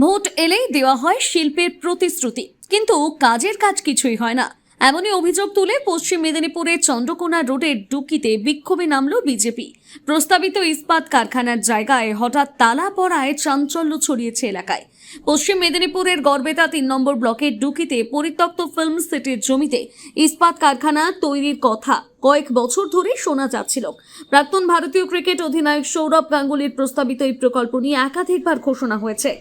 Vote এলেই দেওয়া হয় শিল্পের প্রতিশ্রুতি, কিন্তু কাজের কাজ কিছুই হয় না। এমনই অভিযোগ তুলে পশ্চিম মেদিনীপুরের চন্দ্রকোনা রোডের ডুকিতে বিক্ষোভে নামল বিজেপি। প্রস্তাবিত ইস্পাত কারখানার জায়গায় হঠাৎ তালা পড়ায় চাঞ্চল্য ছড়িয়েছে এলাকায়। পশ্চিম মেদিনীপুরের গড়বেতা ৩ নম্বর ব্লকের ডুকিতে পরিত্যক্ত ফিল্ম সিটির জমিতে ইস্পাত কারখানা তৈরির কথা কয়েক বছর ধরে শোনা যাচ্ছিল। প্রাক্তন ভারতীয় ক্রিকেট অধিনায়ক সৌরভ গাঙ্গুলির প্রস্তাবিত এই প্রকল্প নিয়ে একাধিকবার ঘোষণা হয়েছে।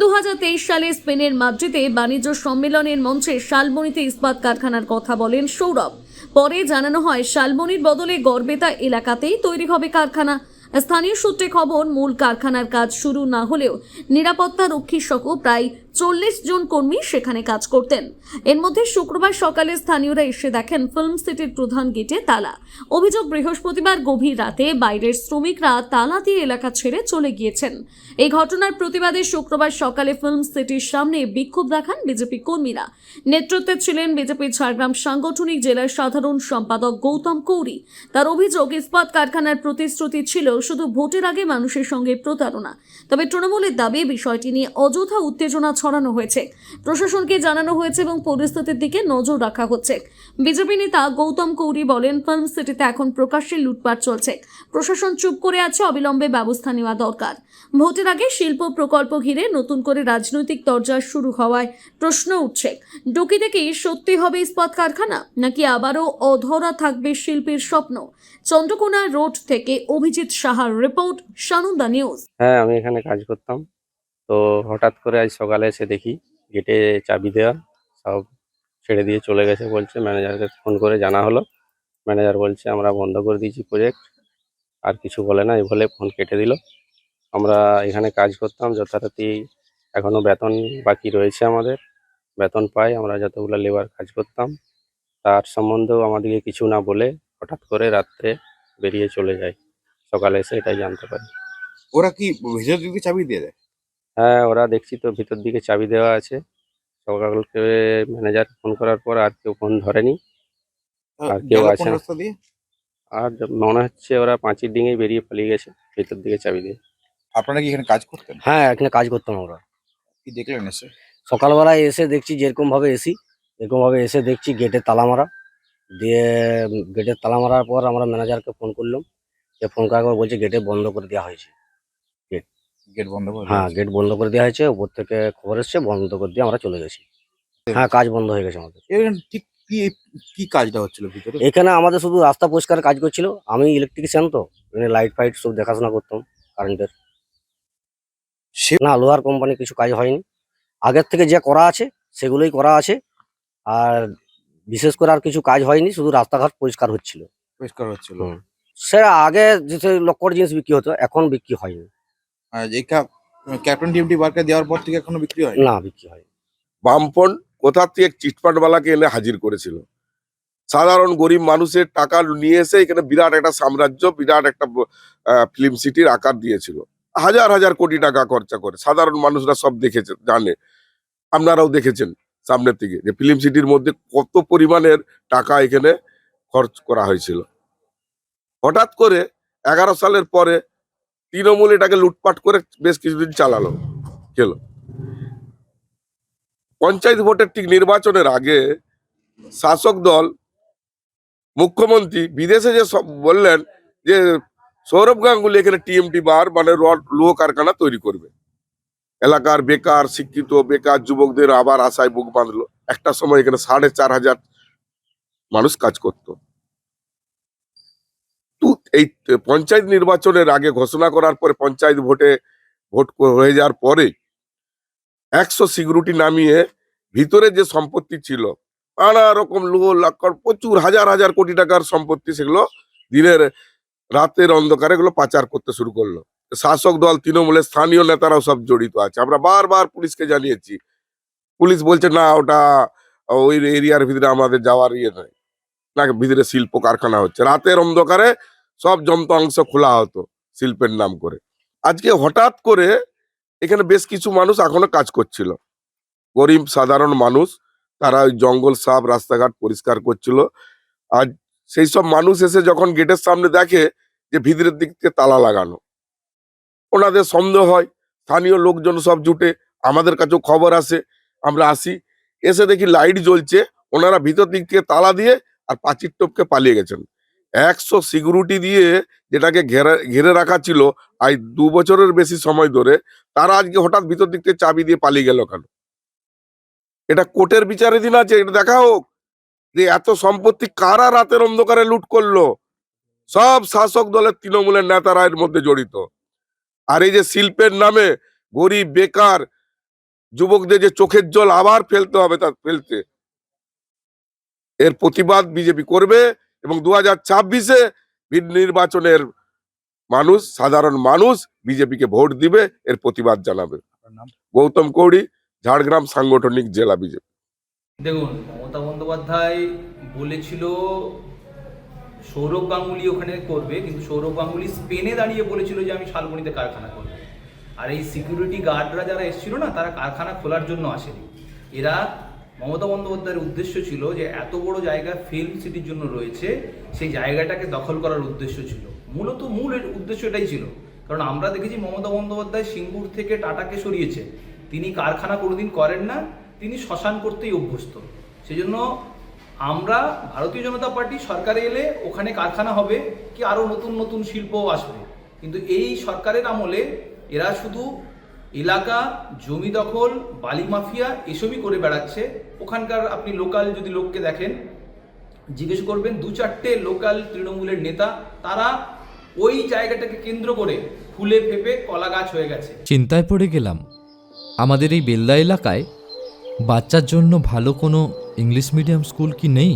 2023 সালে স্পেনের মাদ্রিদে বাণিজ্য সম্মেলনের মঞ্চে শালবনীতে ইস্পাত কারখানার কথা বলেন সৌরভ। পরে জানানো হয় শালবনীর বদলে গড়বেতা এলাকাতেই তৈরি হবে কারখানা। স্থানীয় সূত্রে খবর, মূল কারখানার কাজ শুরু না হলেও নিরাপত্তা রক্ষী সহ প্রায় 40 জন কর্মী সেখানে কাজ করতেন। এর মধ্যে শুক্রবার সকালে স্থানীয়রা এসে দেখেন ফিল্ম সিটির প্রধান গেটে তালা। অভিযোগ, বৃহস্পতিবার গভীর রাতে বাইরের শ্রমিকরা তালা দিয়ে এলাকা ছেড়ে চলে গিয়েছেন। এই ঘটনার প্রতিবাদে শুক্রবার সকালে ফিল্ম সিটির সামনে বিক্ষোভ দেখান বিজেপি কর্মীরা। নেতৃত্বে ছিলেন বিজেপি ঝাড়গ্রাম সাংগঠনিক জেলার সাধারণ সম্পাদক গৌতম কৌরি। তার অভিযোগ, ইস্পাত কারখানার প্রতিশ্রুতি ছিল শুধু ভোটের আগে মানুষের সঙ্গে প্রতারণা। তবে তৃণমূলের দাবি বিষয়টি নিয়ে অযথা উত্তেজনা ছড়ানো হয়েছে। প্রশাসনকে জানানো হয়েছে এবং পরিস্থিতির দিকে নজর রাখা হচ্ছে। বিজেপি নেতা গৌতম কৌরি বলেন, ফিল্ম সিটিতে এখন প্রকাশ্যে লুটপাট চলছে। প্রশাসন চুপ করে আছে, অবিলম্বে ব্যবস্থা নেওয়া দরকার। ভোটের আগে শিল্প প্রকল্প ঘিরে নতুন করে রাজনৈতিক তরজা শুরু হওয়ায় প্রশ্ন উঠছে, ডুকিতে কি সত্যি হবে ইস্পাত কারখানা, নাকি আবারও অধরা থাকবে শিল্পের স্বপ্ন? চন্দ্রকোনা রোড থেকে অভিজিৎ সাহার রিপোর্ট, সানন্দা নিউজ। হ্যাঁ, আমি এখানে কাজ করতাম। তো হঠাৎ করে আজ সকালে এসে দেখি গেটে চাবি দেওয়া, সব ছেড়ে দিয়ে চলে গেছে বলছে। ম্যানেজারকে ফোন করে জানা হলো, ম্যানেজার বলছে আমরা বন্ধ করে দিয়েছি প্রজেক্ট, আর কিছু বলে না, এই বলে ফোন কেটে দিল। আমরা এখানে কাজ করতাম যথারীতি, এখনো বেতন বাকি রয়েছে আমাদের, বেতন পাই। আমরা যতগুলো লেবার কাজ করতাম তার সম্বন্ধেও আমাদেরকে কিছু না বলে হঠাৎ করে রাত্রে বেরিয়ে চলে যায়। সকালে এসে এটাই জানতে পারি। ওরা কি ভিতর দিকে চাবি দিয়ে দেয়? হ্যাঁ, ওরা দেখছি তো ভিতর দিকে চাবি দেওয়া আছে। সকালকে ম্যানেজার ফোন করার পর আর কেউ ফোন ধরেনি, আর কেউ গেল আছে কোন না। রাস্তা দিয়ে? আর মনে হচ্ছে ওরা পাঁচির ডিঙে বেরিয়ে পালিয়ে গেছে ভিতর দিকে চাবি দিয়ে। আপনারা কি এখানে কাজ করতেন? হ্যাঁ, এখানে কাজ করতাম আমরা। কি দেখলেন এসে? সকালবেলায় এসে দেখছি যেরকমভাবে এসে দেখছি গেটে তালা মারা। দিয়ে গেটে তালা মারার পর আমরা ম্যানেজারকে ফোন করলাম। ফোন করার পর বলছে গেটে বন্ধ করে দেওয়া হয়েছে। গেট বন্ধ করে হ্যাঁ, দিয়েছে? গেট বন্ধ করে দেওয়া হয়েছে, উপর থেকে খবর এসছে, বন্ধ করে দিয়ে আমরা চলে গেছি। হ্যাঁ, কাজ বন্ধ হয়ে গেছে আমাদের। এখানে ঠিক কি কি কাজটা হচ্ছিল ভিতরে? এখানে আমাদের শুধু রাস্তা পরিষ্কার কাজ করছিল। আমি ইলেকট্রিশিয়ান, তো এখানে লাইট ফাইট সব দেখাশোনা করতাম কারেন্টের। সে না, লোহার কোম্পানি কিছু কাজ হয়নি। আগের থেকে যে করা আছে সেগুলোই করা আছে, আর বিশেষ করে আর কিছু কাজ হয়নি, শুধু রাস্তাঘাট পরিষ্কার হচ্ছিল। পরিষ্কার হচ্ছিল। হুম। সে আগে যে লক্কর জিনিস বিক্রি হতো, এখন বিক্রি হয়নি। আর এই ক্যাপ্টেন টিএমটি বারকে দেওয়ার পর থেকে এখনো বিক্রি হয় না, বিক্রি হয়নি। বামফ্রন্ট কোথা থেকে চিটফান্ডওয়ালাকে এনে হাজির করেছিল। সাধারণ গরিব মানুষের টাকা নিয়ে এসে এখানে বিরাট একটা সাম্রাজ্য, বিরাট একটা ফিল্ম সিটির আকার দিয়েছিল। হাজার হাজার কোটি টাকা খরচা করে সাধারণ মানুষরা সব দেখেছে, জানে। আপনারাও দেখেছেন সামনের থেকে যে ফিল্ম সিটির মধ্যে কত পরিমাণের টাকা এখানে খরচ করা হয়েছিল। হঠাৎ করে 11 সালের পরে তৃণমূল এটাকে লুটপাট করে বেশ কিছুদিন চালালো, খেলো। পঞ্চায়েত ভোটের ঠিক নির্বাচনের আগে শাসক দল, মুখ্যমন্ত্রী বিদেশে যে সব বললেন যে সৌরভ গাঙ্গুলি এখানে টিএমটি বার মানে লৌহ কারখানা তৈরি করবে। এলাকার বেকার, শিক্ষিত বেকার যুবকদের আবার আশায় বুক বাঁধলো। একটা সময় এখানে 4,500 মানুষ কাজ করত। এই পঞ্চায়েত নির্বাচনের আগে ঘোষণা করার পরে, পঞ্চায়েত ভোট হয়ে যাওয়ার পরে 100 সিকিউরিটি নামিয়ে ভিতরে যে সম্পত্তি ছিল, নানা রকম লোহ লাক্কর, প্রচুর হাজার হাজার কোটি টাকার সম্পত্তি, সেগুলো দিনের রাতের অন্ধকারে এগুলো পাচার করতে শুরু করলো। শাসক দল, তৃণমূলের স্থানীয় নেতারাও সব জড়িত আছে। আমরা বারবার পুলিশকে জানিয়েছি। পুলিশ বলছে না, ওটা ওই এরিয়ার ভিতরে আমাদের যাওয়ার ইয়ে নয়, না ভিতরে শিল্প কারখানা হচ্ছে। রাতের অন্ধকারে সব যন্ত্রাংশ খোলা হতো শিল্পের নাম করে। আজকে হঠাৎ করে এখানে বেশ কিছু মানুষ এখনো কাজ করছিল, গরিব সাধারণ মানুষ, তারা ওই জঙ্গল সাফ রাস্তাঘাট পরিষ্কার করছিল। আর সেই সব মানুষ এসে যখন গেটের সামনে দেখে যে ভিতরের দিক থেকে তালা লাগানো, ওনাদের সন্দেহ হয়। স্থানীয় লোকজন সব জুটে আমাদের কাছেও খবর আসে, আমরা আসি, এসে দেখি লাইট জ্বলছে, ওনারা ভিতর দিক থেকে তালা দিয়ে আর পাঁচির টপকে পালিয়ে গেছেন। 100 সিকিউরিটি দিয়ে যেটাকে ঘিরে রাখা ছিল আজ 2 বছরের বেশি সময় ধরে, তারা আজকে হঠাৎ ভিতর দিক থেকে চাবি দিয়ে পালিয়ে গেল কেন? এটা কোর্টের বিচারে দিন আছে, এটা দেখা হোক যে এত সম্পত্তি কারা রাতের অন্ধকারে লুট করলো। সব শাসক দলের তৃণমূলের নেতারা এর মধ্যে জড়িত। আর এই যে শিল্পের নামে গরিব বেকার যুবকদের যে চোখের জল আবার ফেলতে হবে, তা ফেলতে, এর প্রতিবাদ বিজেপি করবে এবং 2026-এ নির্বাচনের মানুষ, সাধারণ মানুষ বিজেপিকে ভোট দিবে, এর প্রতিবাদ জানাবে। গৌতম কৌড়ি, ঝাড়গ্রাম সাংগঠনিক জেলা বিজেপি। দেখুন, মমতা বন্দ্যোপাধ্যায় বলেছিল সৌরভ গাঙ্গুলি ওখানে করবে, কিন্তু সৌরভ গাঙ্গুলি স্পেনে দাঁড়িয়ে বলেছিল যে আমি শালবনীতে কারখানা করব। আর এই সিকিউরিটি গার্ডরা যারা এসেছিল না, তারা কারখানা খোলার জন্য আসেনি। এরা, মমতা বন্দ্যোপাধ্যায়ের উদ্দেশ্য ছিল যে এত বড় জায়গা ফিল্ম সিটির জন্য রয়েছে, সেই জায়গাটাকে দখল করার উদ্দেশ্য ছিল। মূল উদ্দেশ্য এটাই ছিল। কারণ আমরা দেখেছি মমতা বন্দ্যোপাধ্যায় সিঙ্গুর থেকে টাটাকে সরিয়েছে, তিনি কারখানা কোনোদিন করেন না, তিনি শ্মশান করতেই অভ্যস্ত। সেজন্য আমরা ভারতীয় জনতা পার্টি সরকারে এলে ওখানে কারখানা হবে কি আরও নতুন নতুন শিল্পও আসবে, কিন্তু এই সরকারের আমলে এরা শুধু এলাকা, জমি দখল, বালি মাফিয়া এসবই করে বেড়াচ্ছে। ওখানকার আপনি লোকাল যদি লোককে দেখেন, জিজ্ঞেস করবেন 2-4টে লোকাল তৃণমূলের নেতা, তারা ওই জায়গাটাকে কেন্দ্র করে ফুলে ফেপে কলা গাছ হয়ে গেছে। চিন্তায় পড়ে গেলাম, আমাদের এই বেলদা এলাকায় বাচ্চার জন্য ভালো কোনো ইংলিশ মিডিয়াম স্কুল কি নেই?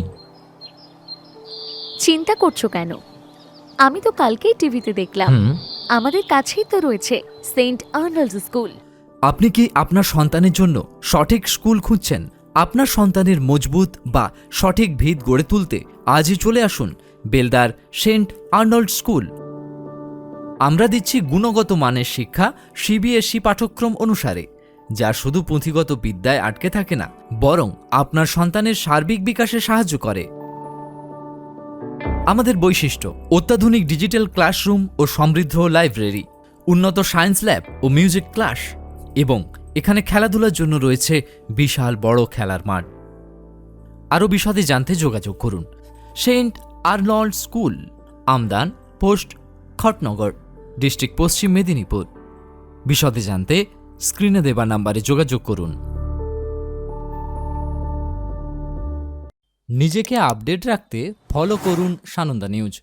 চিন্তা করছো কেন? আমি তো কালকেই টিভিতে দেখলাম, আমাদের কাছেই তো রয়েছে সেন্ট আর্নল্ডস স্কুল। আপনি কি আপনার সন্তানের জন্য সঠিক স্কুল খুঁজছেন? আপনার সন্তানের মজবুত বা সঠিক ভিত গড়ে তুলতে আজই চলে আসুন বেলদার সেন্ট আর্নল্ড স্কুল। আমরা দিচ্ছি গুণগত মানের শিক্ষা সিবিএসই পাঠ্যক্রম অনুসারে, যা শুধু পুঁথিগত বিদ্যায় আটকে থাকে না, বরং আপনার সন্তানের সার্বিক বিকাশে সাহায্য করে। আমাদের বৈশিষ্ট্য: অত্যাধুনিক ডিজিটাল ক্লাসরুম ও সমৃদ্ধ লাইব্রেরি, উন্নত সায়েন্স ল্যাব ও মিউজিক ক্লাস, এবং এখানে খেলাধুলার জন্য রয়েছে বিশাল বড় খেলার মাঠ। আরও বিশদে জানতে যোগাযোগ করুন saint Arnold school, Amdan post, Khatnagar, district Paschim Medinipur. বিশদে জানতে স্ক্রিনে দেওয়া নাম্বারে যোগাযোগ করুন। নিজেকে আপডেট রাখতে ফলো করুন সানন্দা নিউজ।